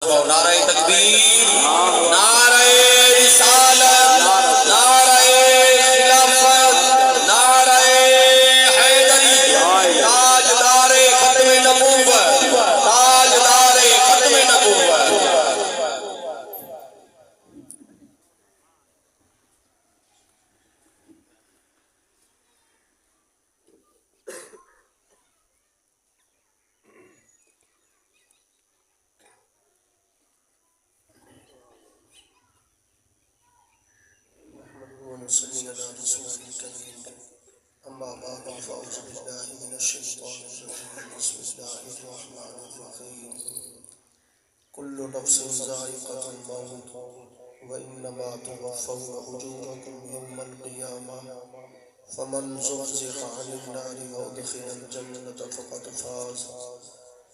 نعرہ تکبیر، نعرہ رسالت، نعرہ خلافت، نعرہ حیدری، تاجدار ختم نبوت، تاجدار ختم نبوت۔ ونصلي على رسول الكريم أما بعد فأعوذ بالله من الشيطان الرجيم بسم الله الرحمن الرحيم كل نفس ذائقة الموت وإنما توفون أجوركم يوم القيامة فمن زحزح عن النار وأدخل الجنة فقد فاز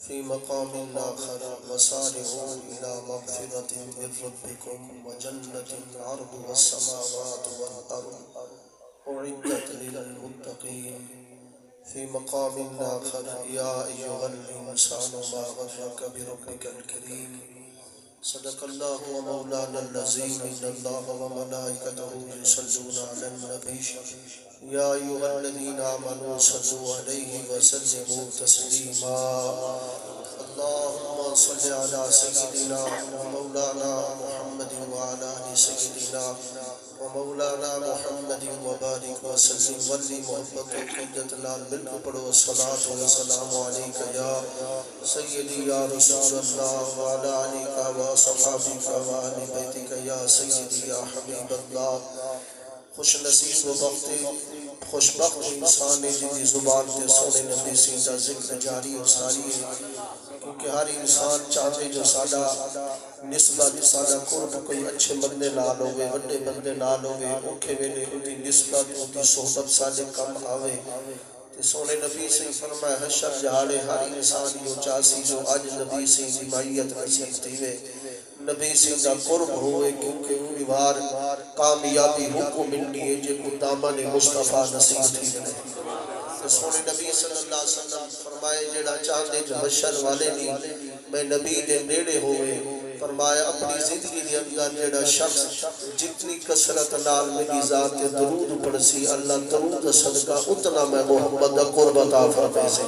في مقام آخر وسارعوا إلى مغفرة من ربكم وجنة عرضها السماوات والأرض أعدت للمتقين في مقام آخر يا أيها الإنسان ما غرك بربك الكريم صدق الله ومولانا العظيم إن الله وملائكته يصلون على النبي يا أيها الذين آمنوا صلوا عليه وسلموا تسليما اللهم صل على سيدنا ومولانا محمد وعلى آل سيدنا ومولانا محمد وبارك وسلم ولی محبت و قدت لال مل کو پڑھو الصلاة والسلام علیکہ یا سیدی یا رسول اللہ وعلى آلکہ وصحابکہ وآل بیتکہ یا سیدی یا حبیب اللہ۔ خوش نصیب و خوشبخت انسان ہے جن کی زبان تے سونے نبی سیدہ ذکر جاری و ساری ہے، کیونکہ ہر انسان چاہتے جو سادہ نسبت سادہ قرب کوئی اچھے بندے نال ہوئے، بڑے بندے نال ہوئے، اوکھے ویلے اُنہی نسبت اُنہی صحبت سادے کم آوے۔ تے سونے نبی سے فرمائے حشر جہاڑے ہر انسان یوں چاسی جو آج نبی سے حمایت نصیب تھیوے، نبی سے دا قرب ہوئے، کیونکہ انہی بار کامیابی حکم ملنی ہے جے کو دامن مصطفیٰ نصیب تھیوے۔ سونے نبی صلی اللہ علیہ وسلم فرمائے جیڑا چاندے جو حشر والے نہیں میں نبی دے نیڑے ہوئے، فرمایا اپنی زندگی دے اندر جیڑا شخص جتنی کثرت نال میری ذات درود پڑھسی اللہ درود صدقہ اتنا میں محمد قرب عطا فرمائے سے۔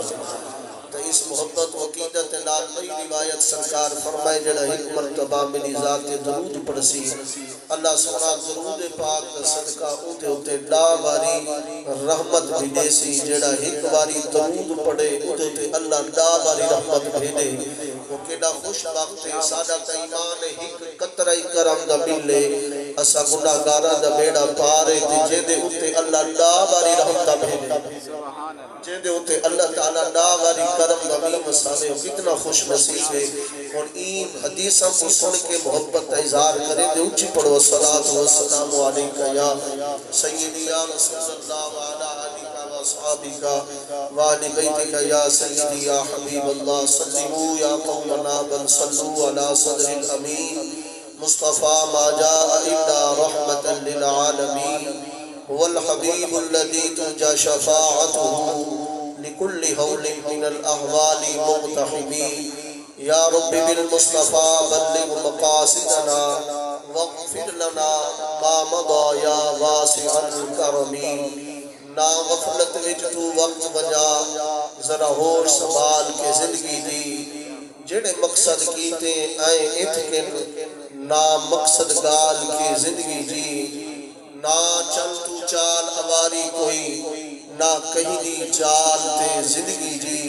تو اس محبت و عقیدت نال نئی روایت سرکار فرمائے جڑا ایک مرتبہ میری ذات درود پڑھسی اللہ سونا درود پاک صدقہ اوتے اوتے لا باری رحمت بھیجے سی، جڑا ایک باری درود پڑھے اوتے اوتے اللہ لا باری رحمت بھیجے۔ وہ کیڑا خوش وقت ہے سادہ ایمان ایک قطرہ کرم دا ملے اسا گناہگاراں دا بیڑا پارے تے جے دے اوتے اللہ لا باری رحمت بھیجے، جے دے ہوتے اللہ تعالیٰ ناواری کرم نبی مسامے کتنا خوش نصیب ہے۔ اور این حدیثوں کو سن کے محبت اظہار کرے دے اچھی پڑھو الصلاة والسلام علیکہ یا سیدی یا رسول اللہ وعلا علیکہ وصحابکہ وعلی بیتکہ یا سیدی یا حبیب اللہ صلیمو یا قومنا بل صلو علی صدر الامین مصطفیٰ ما جاء الا رحمتا للعالمین هو الحبيب الذي ترجى شفاعته لكل هول من الأهوال مقتحمين يا رب بالمصطفى بلغ مقاصدنا واغفر لنا ما مضى يا واسع الكرم۔ نا غفلت وچ تو وقت بجا ذرا ہوش سنبھال کے زندگی دی، جڑے مقصد کیتے آئے اتکن نا مقصد گال کی زندگی جی، نہ چل تو چال اواری کوئی نہ کہیں دی چال تے زندگی جی،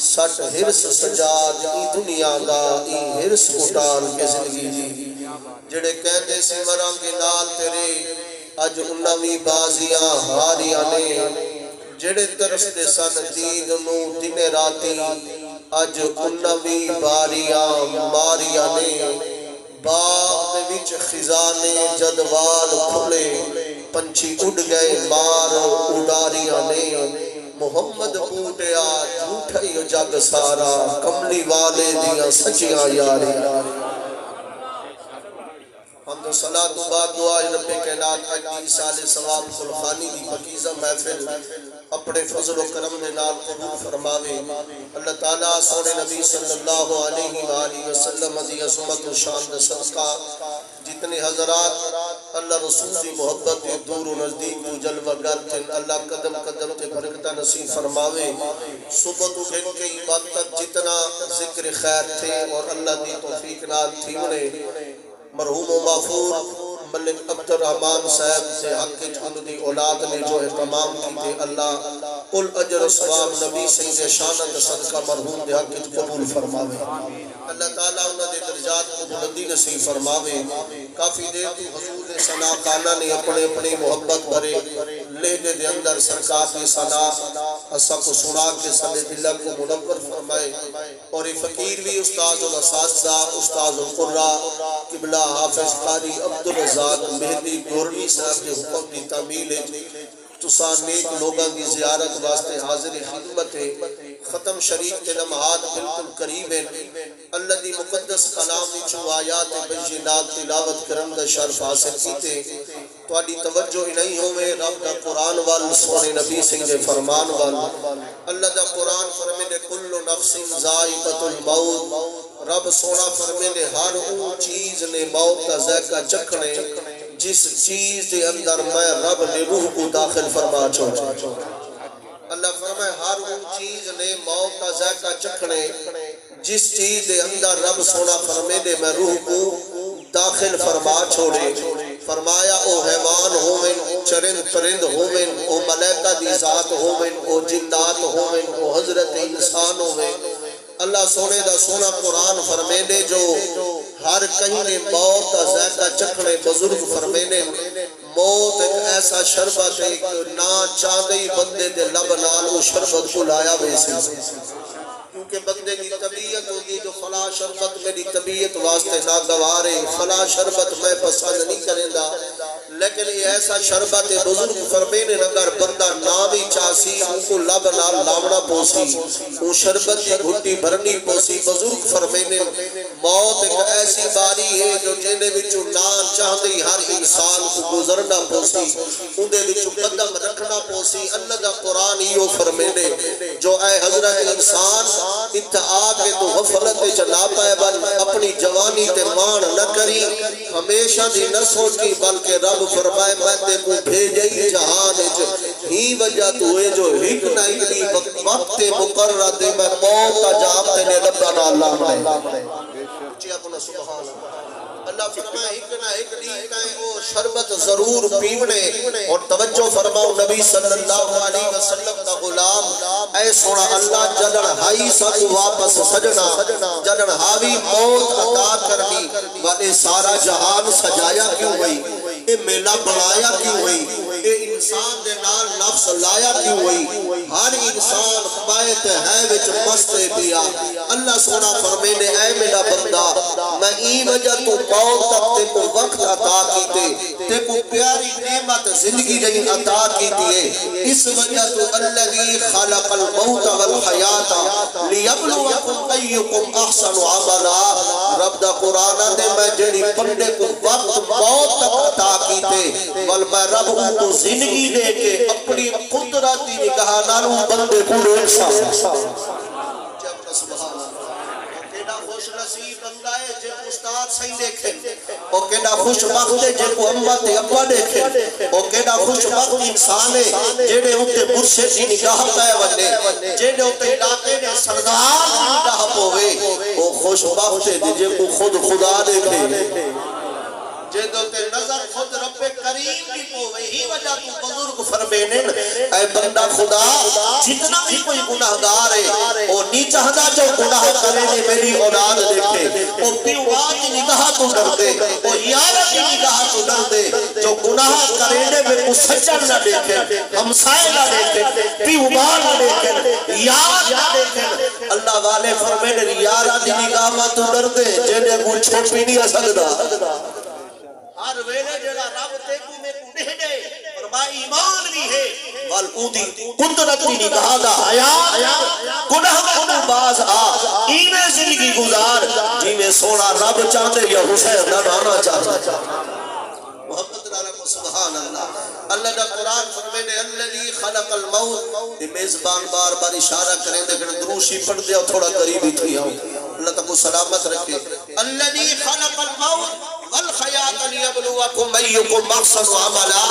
سٹ ہرس سجاد ای دنیا دا ای ہرس اٹال کے زندگی جی، جڑے کہندے سے مرانگے نال تیرے اج انوی بازیاں ہاریاں نے، جڑے طرف دے سن دین نو دن راتی اج انوی باریاں ماریاں نے، باغ دے وچ خزانے جدوال کھلے پنچھی اڑ گئے مار اڈاریاں نے، محمد پوٹیا جھوٹھئی جگ سارا کملی والے دیاں سچیاں یاریاں۔ حمد و صلاة و بعد دعا رب کائنات اجلی سال ثواب خلخانی دی پکیزہ محفل اپنے فضل و کرم دے نال قبول فرماوے اللہ تعالیٰ سونے نبی صلی اللہ علیہ وآلہ وسلم دی عظمت و شان دے صدقہ جتنے حضرات اللہ رسول دی محبت دے دور و نزدیک تو جلوہ گر تھے اللہ قدم قدم تے برکتہ نصیب فرماوے صبح تو دن کے بعد تک جتنا ذکر خیر تھے اور اللہ دی توفیق نال تھی انہیں مرحوم و معفور ملک عبد الرحمن صاحب سے حق چند دی اولاد نے جو اہتمام کی تھے اللہ کل اجر و ثواب نبی سید شانت صدقہ مرحوم دے حق قبول فرماوے اللہ تعالیٰ انہوں نے درجات کو بلندی نصیب فرماوے کافی دیر تو حضور ثنا خانہ نے اپنے اپنی محبت بھرے لہجے دے اندر سرکار کی ثنا اسا کو سنا کے سنے دل کو منور فرمائے اور یہ فقیر بھی استاد الاساتذہ استاد القرہ قبلہ حافظ قاری عبدالرزاق مہدی گورنی صاحب کے حکم کی تعمیل تساں نیک لوگاں کی زیارت واسطے حاضر خدمت ہے ختم شریف کے لمحات بالکل قریب ہیں اللہ دی مقدس کلام وچوں آیات بینات تلاوت کرن دا شرف حاصل کیتے تواڈی توجہ ہی نہیں ہوے رب دا قرآن وال سونے نبی سنگ دے فرمان وال اللہ دا قرآن فرمائے کل نفس ذائقۃ الموت رب سونا فرمائے ہر او چیز نے موت دا ذائقہ چکھنے جس چیز دے اندر میں رب نے روح کو داخل فرما چھوڑا اللہ فرمائے ہر وہ چیز نے موت کا ذائقہ چکھنے جس چیز دے اندر رب سونا فرمے دے میں روح کو داخل فرما چھوڑے فرمایا او حیوان ہومن چرند پرند ہومن او ملائکہ دی ذات ہومن او جنات ہومن او حضرت انسان ہومن اللہ سونے دا سونا قرآن فرمے دے جو ہر کہیں نے موت کا ذائقہ چکھنے بزرگ فرمے دے موت ایک ایسا شربت ہے کہ نہ چاندئی بندے دے لب نال وہ شربت کو لایا ویسے کیونکہ بندے کی طبیعت ہوگی جو فلاں شربت میری طبیعت واسطے ناگوار ہے فلاں شربت میں پسند نہیں کریں دا لیکن یہ ایسا شربت ہے بزرگ فرمین اگر بندہ نامی چاسی ان کو لب نال لاونا پوسی ان شربت کی گھٹی بھرنی پوسی بزرگ فرمین موت ایک ایسی باری ہے جو جینے بچو نان چاہدی ہر انسان کو گزرنا پوسی ان دے بچو قدم رکھنا پوسی اللہ دا قرآن ہی ہو فرمینے جو اے حضرت انسان اتعا کے تو غفلت چلا پائے بل اپنی جوانی تے مان نہ کری ہمیشہ دی نہ سوچی بلکہ رب فرمائے میں تے کو بھیجئی جہان ہی وجہ تو ہوئے جو ہک نہ اگلی وقت مقررہ دے میں موت کا جاب تینے ربنا اللہ میں اچھی اپنا سبحان اللہ فرمائے ہک نہ اگلی وہ شربت ضرور پیونے اور توجہ فرماؤ نبی صلی اللہ علیہ وسلم کا غلام اے سونا اللہ جدن ہائی ساتھ واپس سجنا جدن ہاوی موت عطا کرنی والے سارا جہان سجایا کیوں ہوئی اے میلہ بڑھایا کیوں ہوئی اے انسان دے نال نفس لایا کیوں ہوئی ہر انسان بائت ہے وچ مستے پیا اللہ سونا فرمینے اے میرا بندہ میں ای وجہ تو موت تک تے کو وقت عطا کیتے تے کو پیاری نعمت زندگی نہیں عطا کیتی ہے اس وجہ تو الذی خلق الموت والحیات لیبلوکم ایکم احسن عملا رب دا قرآن دے میں جڑی پڑھنے کو وقت موت تک عطا کیتے بل میں رب کو زندگی دے کے اپنی قدرتی نگاہ نالوں بندے کو دیکھ سا سبحان اللہ کیڑا خوش نصیب بندہ ہے جے استاد صحیح دیکھے او کیڑا خوش بخت ہے جے کو اماں تے ابا دیکھے او کیڑا خوش بخت انسان ہے جڑے اوتے مرشد دی نگاہ پے ونے جڑے اوتے علاقے دے سردار دی نگاہ پوے او خوش بخت ہے جے کو خود خدا دیکھے جدو تے نظر خود رب کریم بھی پوے ہی وجہ تو بزرگ فرمینے اے بندہ خدا جتنا بھی کوئی گناہگار ہے وہ نہیں چاہتا جو گناہ کرے نے میری اولاد دیکھے وہ پیوان کی نگاہ تو ڈر دے وہ یارہ کی نگاہ تو ڈر دے جو گناہ کرے نے میں کو سجن نہ دیکھے ہمسائے نہ دیکھے پیوان نہ دیکھے یار نہ دیکھے اللہ والے فرمینے یارہ کی نگاہ تو ڈر دے جنہیں کو چھوٹ بھی نہیں سکتا ہر ویلے جڑا رب تے کو میں کو دے دے فرمائی ایمان بھی ہے ول اودی قدرت دی نگاہ دا حیا گناہ کو باز آ ایویں زندگی گزار جویں سونا رب چاہتے یا حسین دا نانا چاہتا محبت نال سبحان اللہ اللہ دا قرآن فرمینے الذی خلق الموت. میزبان بار بار اشارہ کریں لیکن دروشی پڑھ دیا تھوڑا قریب ہی تھی آؤں. اللہ تک کو سلامت رکھے. الذی خلق الموت والحیات لیبلوکم ایکم احسن عملا.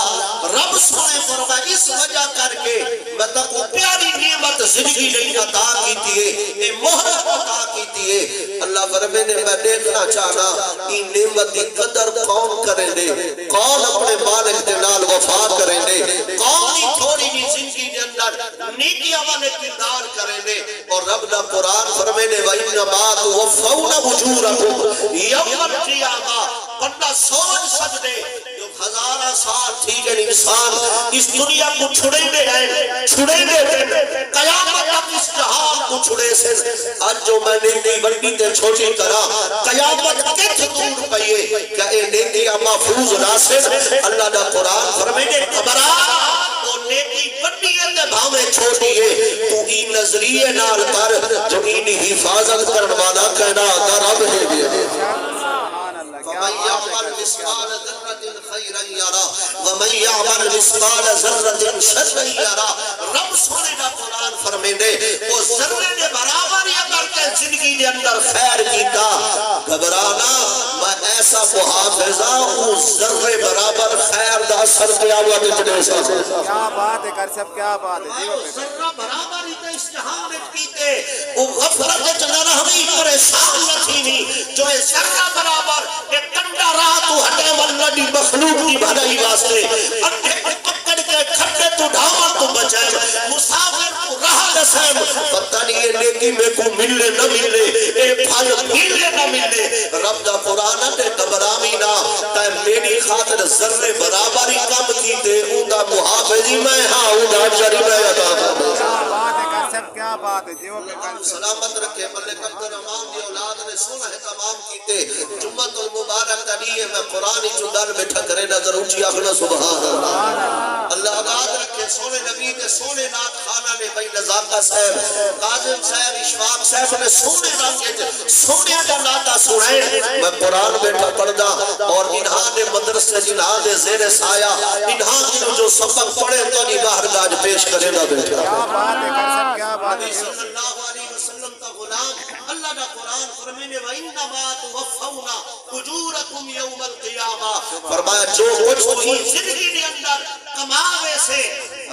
رب سونے فرما اس وجہ کر کے میں تک کو پیاری نعمت زندگی نہیں عطا کیتی ہے, اے محرم عطا کیتی ہے. اللہ فرمینے میں دیکھنا چاہنا این نعمت کی قدر کون کریں دے, کون اپنے مالک دے نال وفا کریں دے, کون ہی تھوڑی بھی زندگی دے اندر نیکیاں والے کردار کریں دے. اور رب دا قرآن فرمینے وَإِنَّمَا تُوَفَّوْنَ أُجُورَكُمْ يَوْمَ الْقِيَامَةِ. بندہ سوچ سکتے جو ہزارہ سال ٹھیک ہے انسان اس دنیا کو چھڑے دے ہیں, چھڑے دے ہیں قیامت تک اس جہان کو چھڑے سے. آج جو میں نیکی بلکی تے چھوٹی کرا قیامت کت دور پئیے کہ اے نیکیاں محفوظ ناصر. اللہ دا قرآن فرمینے خبرہ تو نیکی بڑی ہے بھاوے چھوٹی ہے تو ای نظریے نال کر جو اینی حفاظت کرنوانا کہنا در اب ہے گیا. وَمَنْ يَعْمَلْ مِثْقَالَ ذَرَّةٍ خَيْرًا يَرَهُ وَمَنْ يَعْمَلْ مِثْقَالَ ذَرَّةٍ شَرًّا يَرَهُ. رب سونے کا قرآن فرمینے وہ ذرے کے برابر یا کر کے زندگی کے اندر خیر کیتا گھبرانا میں ایسا محافظہ اس ذرے برابر خیر دا اثر کیا ہوا کتنے سے. کیا بات ہے کر سب, کیا بات ہے. ذرہ برابر ہی تے استحام کیتے وہ غفلت جنر ہمیں پریشان نہ تھی نہیں جو ہے ذرہ برابر ایک کنڈا رہا تو ہٹے واللہ دی مخلوق کی بھلائی واسطے انڈے کو پکڑ کے کھٹے تو ڈھاما تو بچائے مسافر کو رہا دسائے پتہ نہیں یہ نیکی میں کو ملے نہ ملے اے پھل ملے نہ ملے. رب دا قرآن نے گھبراوی نہ تے میری خاطر ذرے برابر ہی کام کیتے اون دا محافظی میں ہاں اون دا جری میں عطا کر. کیا بات ہے جیو پہ کر سلامت رکھے. ملک عبد الرحمن دی اولاد نے سونا ہے تمام کیتے جمعۃ المبارک کا لیے میں قرآن ہی چندر بیٹھا کرے نظر اونچی آخنا سبحان اللہ. اللہ آباد رکھے. سونے نبی نے سونے نات خانہ نے بھائی نزاکہ صاحب قاظم صاحب اشفاق صاحب نے سونے نات سونے دا ناتا سنائے میں قرآن بیٹھا پڑھدا اور انہاں نے مدرسے جنہاں نے زیر سایہ انہاں نے جو سبق پڑھے تو نہیں باہر گاج پیش کرے نہ بیٹھا. کیا بات ہے کر سب, کیا بات ہے. صلی اللہ علیہ وسلم کا غلام اللہ دا قرآن فرمینے وَإِنَّمَا تُوَفَّوْنَ أُجُورَكُمْ يَوْمَ الْقِيَامَةِ. فرمایا جو کچھ تھی زندگی کے اندر کماوے سے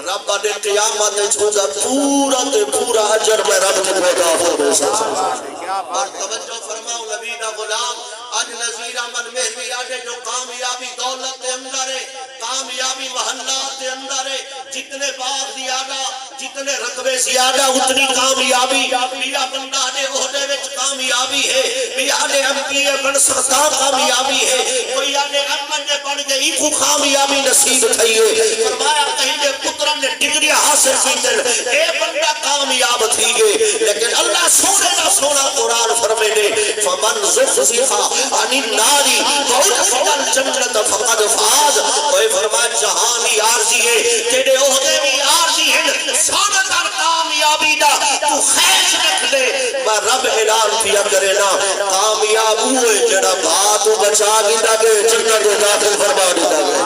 رب نے قیامت چھوڑا پورا تے پورا اجر میں رب نے عطا فرمایا. اور توجہ فرماؤ نبی دا غلام آج نظیر احمد مہروی آجے جو کامیابی دولت دے اندر ہے, کامیابی محلات دے اندر ہے, جتنے باغ زیادہ جتنے رقبے زیادہ اتنی کامیابی. میرا بندہ نے عہدے وچ کامیابی ہے, میرا نے ایم پی اے بن سکتا کامیابی ہے, کوئی آنے احمد نے بن گئی کو کامیابی نصیب تھی ہے. فرمایا کہیں دے پتران نے ڈگری حاصل کی دل اے بندہ کامیاب تھی گئے. لیکن اللہ سونے نہ سونا قرآن فرمینے فمن زخزخا عن النار وادخل الجنت فقد فاز. کوئی فرمایا جہانی عارضی ہے تیرے عہدے بھی عارضی ہیں سارا در کامیابی دا تو خیش رکھ دے. میں رب اعلان کیا کرے نا کامیاب ہوئے جڑا بات بچا گیا گے جنت داخل فرما دیتا گے.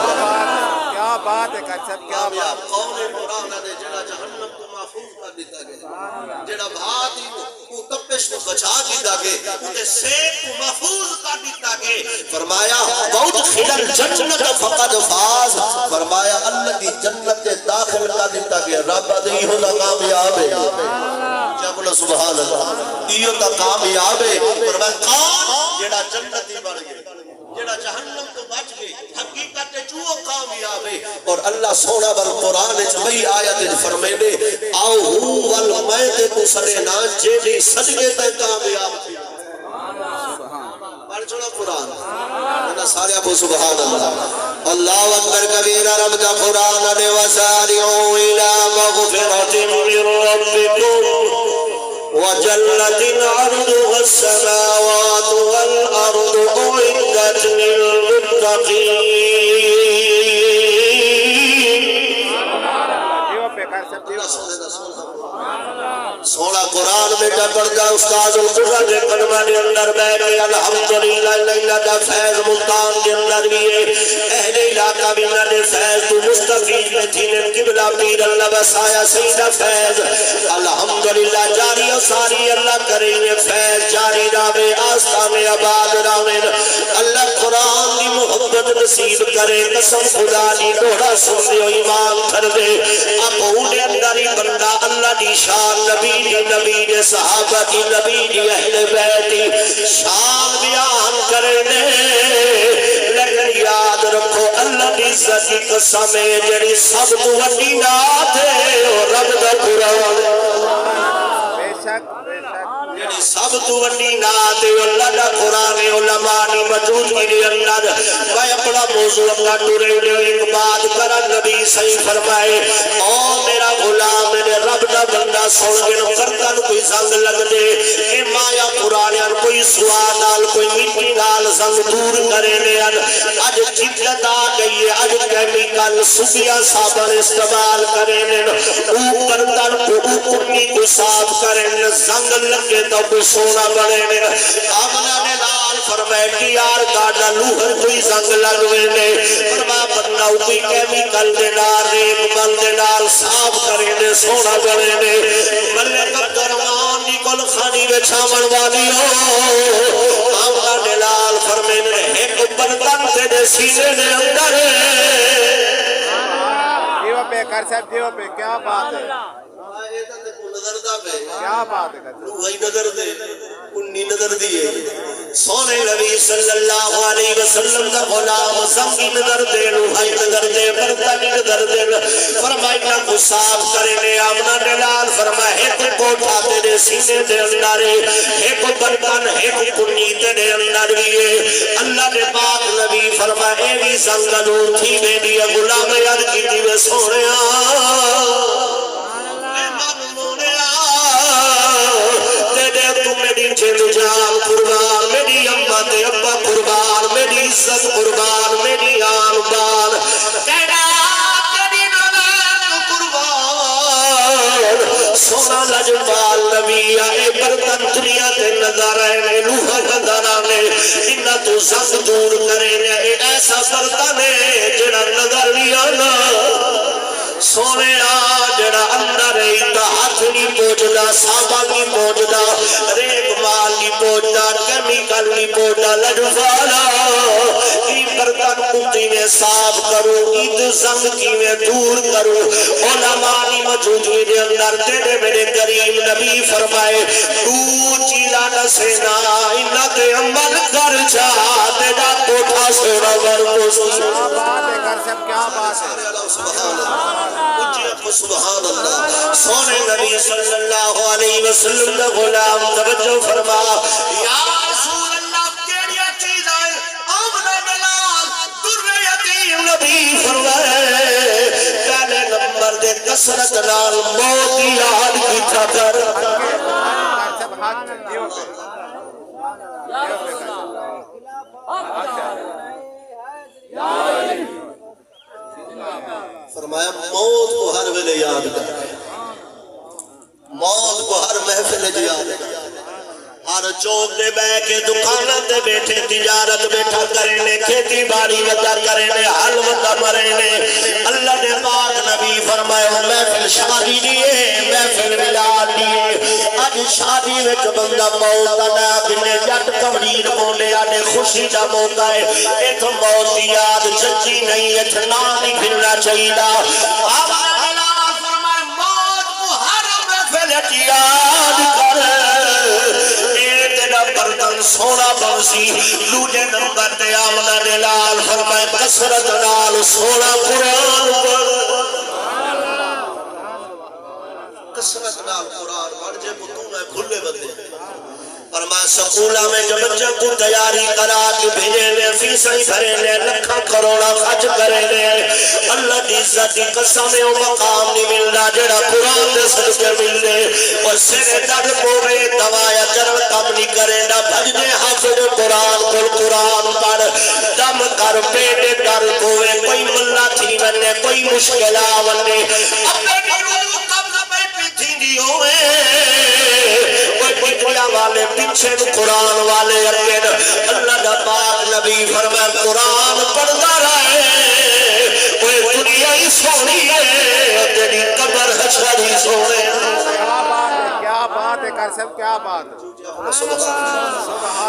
کیا بات ہے کر سب, کیا بات ہے. قوم قرآن دے جڑا جہنم کو محفوظ کر دیتا گیا, جڑا بات کو تپش کو بچا دیتا گیا, انہیں سیب کو محفوظ کر دیتا گیا. فرمایا وادخل الجنت فقد فاز. فرمایا اللہ کی جنت داخل کر دیتا گیا. رب دی ہونا کامیاب ہے. کیا بولا سبحان اللہ. یہ تا کامیاب ہے. فرمایا کون جڑا جنتی بن گیا, جڑا جہنم تو بچ گئے, حقیقت جو کامیاب ہے. اور اللہ سونا بر قرآن وچ آیت فرمینے آؤ والمیت کو سرے نا جیڑی صدقے تے کامیاب تھی. پڑھ چھوڑا قرآن انہا سارے ابو سبحان اللہ. اللہ اکبر کبیرہ. رب دا قرآن نے وسارعوا الى مغفرۃ من ربکم وجنة عرضها السماوات والأرض أعدت للمتقين. سونا قرآن میں جبر دا استاذ القرآن دے کلمہ دے اندر بیٹھے الحمدللہ لیلہ دا فیض ملتان دے اندر بھی ہے. اہل علاقہ بھی نہ دے فیض تو مستقبل تفریج میں تھینے قبلہ پیر اللہ بسایا سیدہ فیض الحمدللہ جاری و ساری اللہ کریم فیض جاری راوے آستان آباد راوے اللہ قرآن دی محبت نصیب کرے قسم خدا دی دوڑا سن دے ایمان کر دے اپوڑے اندری بندہ اللہ دی شان نبی دی صحابہ کی نبی دی اہل بیتی شان بیان کرنے لیکن یاد رکھو اللہ دی عزت کی قسم ہے جڑی سب تو وڈی نعت ہے اور رب دا قرآن بے شک جڑی سب تو وڈی نعت ہے اللہ دا قرآن علماء دی موجودگی دے اندر میں اپنا موضوع اپنا ٹورے دے ایک بات کرا نبی صحیح فرمائے او میرا غلام میرے رب دا بندہ سن کے کرتن کوئی زنگ لگ دے اے مایا قرآن کوئی سوا نال کوئی مٹی نال زنگ دور کرے نے اج جدت آ گئی ہے اج کیمیکل سبیا صابن استعمال کرے نے او کرتن کو کنی کو صاف کرے نے زنگ لگے تو کوئی سونا بنے نے آمنہ نے لال فرمائے کہ یار کاٹا لوہر کوئی زنگ لگوے نے فرما بندہ کوئی کیمیکل دے نال ریک مل دے نال صاف کرے نے سونا بنے نے ملے کبرمان دی کل خانی بچھامن والی ہو آمنہ نے لال فرمائے نے ایک برتن تیرے سینے دے اندر دیو پہ کر سب دیو پہ کیا بات ہے کیا بات ہے وہی نظر دے انہی نظر دیئے سونے نبی صلی اللہ علیہ وسلم دا غلام زنگی نظر دے روحائی نظر دے برتنی نظر دے فرمائی نہ کو صاف کرے نے آمنہ نلال فرمائے ایک کوٹھا تیرے سینے دے اندر ایک برتن ایک کنی تیرے اندر دیئے اللہ نے پاک نبی فرمائے بھی زنگ نور تھی بے دیا غلام یاد کی دیوے سونے میری جن جان قربان میری اماں تے ابا قربان میری عزت قربان میری آن بان تیرا تیری نالان قربان سونا لجبال نبی آئے برتن دنیا تے نظر آئے لوہا نظر آنے انہا تو زنگ دور کرے نے ایسا برتن ہے جڑا نظر نہیں آنا سونے جڑا اندر ایتا ہاتھ نہیں پوچھدا سابا نہیں پوچھدا ریک مال نہیں پوچھدا کیمیکل نہیں پوچھدا لجوالا ای برتن کتی میں صاف کرو اید زنگ کی میں دور کرو علماء نہیں موجودگی دے اندر تیرے میرے کریم نبی فرمائے تو چیزا نسینا انہ تے عمل کر جا تیرا کوٹھا سوڑا ورکو کیا بات ہے کر سب کیا بات ہے سبحان اللہ سونے نبی صلی اللہ علیہ وسلم دا غلام توجہ فرما یا رسول اللہ کیڑیا چیز آئے آمنہ بلال در یتیم نبی فرمائے پہلے نمبر دے کسرت نال موت یاد کی تھا کر سب ہاتھ دیو پہ فرمایا موت کو ہر ویلے یاد کر موت کو ہر محفل یاد کر ہر چوک دے بے کے دکانہ دے بیٹھے تجارت بیٹھا کرنے کھیتی باڑی ودا کرنے حل ودا مرنے اللہ نے پاک نبی فرمائے محفل شادی دیئے محفل ملاد دیئے آج شادی وچ بندہ موت نہ بنے جٹ کمریر ہونے آنے خوشی دا موتا ہے ایت موت یاد ججی نہیں ایت نانی بھرنا چاہیدہ آبا اللہ فرمائے موت کو ہر محفل یاد کر برتن سونا بوسی لوٹے نمبر دے آمنہ نلال فرمائے کسرت نال سونا قرآن پر کسرت نال قرآن پر جے بطون ہے کھلے بندے فرمائے سکولہ میں جب بچہ کو تیاری کرا کے بھیجے لے فیسائی بھرے لے لکھا کروڑا خرچ کرے لے اللہ دی عزتی قسم و مقام نہیں ملنا جڑا قرآن دے صدقے ملنے اور سرے درد پوے دوایا جرم کم نہیں کرے نہ بھجنے حافظ قرآن کل قرآن پر دم کر پیٹے در پوے کوئی ملہ تھی مننے کوئی مشکلہ مننے اپنے روح قبض پہ پیتھی نہیں ہوئے پٹیا والے پیچھے قرآن والے اگین اللہ دا پاک نبی فرمائے قرآن پڑھتا رہے کوئی دنیا ہی سونی ہے تیری قبر حشری سونے کیا بات ہے کر صاحب کیا بات ہے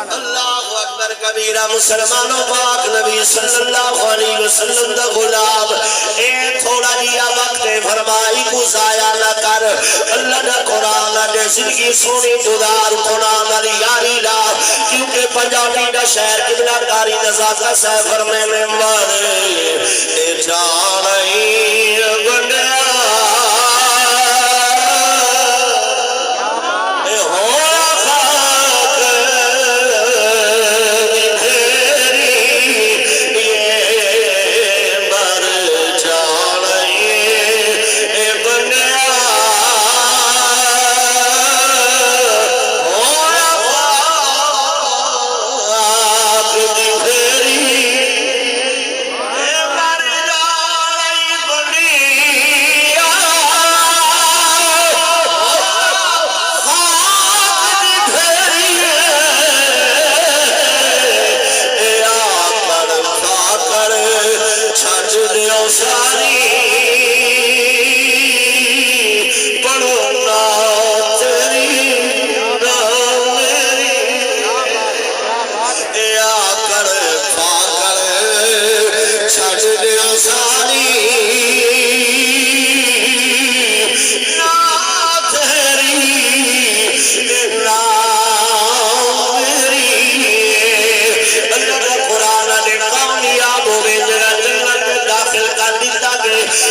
اللہ اکبر کبیرہ مسلمانوں پاک نبی صلی اللہ علیہ وسلم دا غلام اے تھوڑا جیا وقت فرمائی کو ضائع نہ کر اللہ دا قرآن دے زندگی سونی گزار قرآن دی یاری لا کیونکہ پنجابی دا شہر ابن کاری نزاکہ سیفر میں مر اے جانی بنیا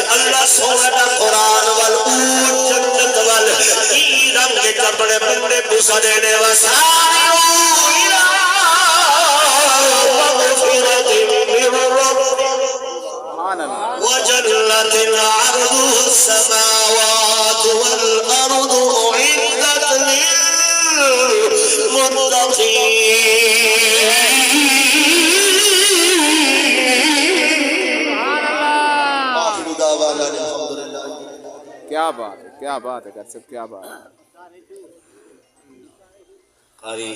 اللہ سونے دا قرآن وال اون جنت وال ای رنگ کے کپڑے بندے بسا دینے وساری مغفرت من رب وجنت عرض السماوات والأرض أعدت للمتقين کیا بات ہے کر صاحب کیا بات ہے قاری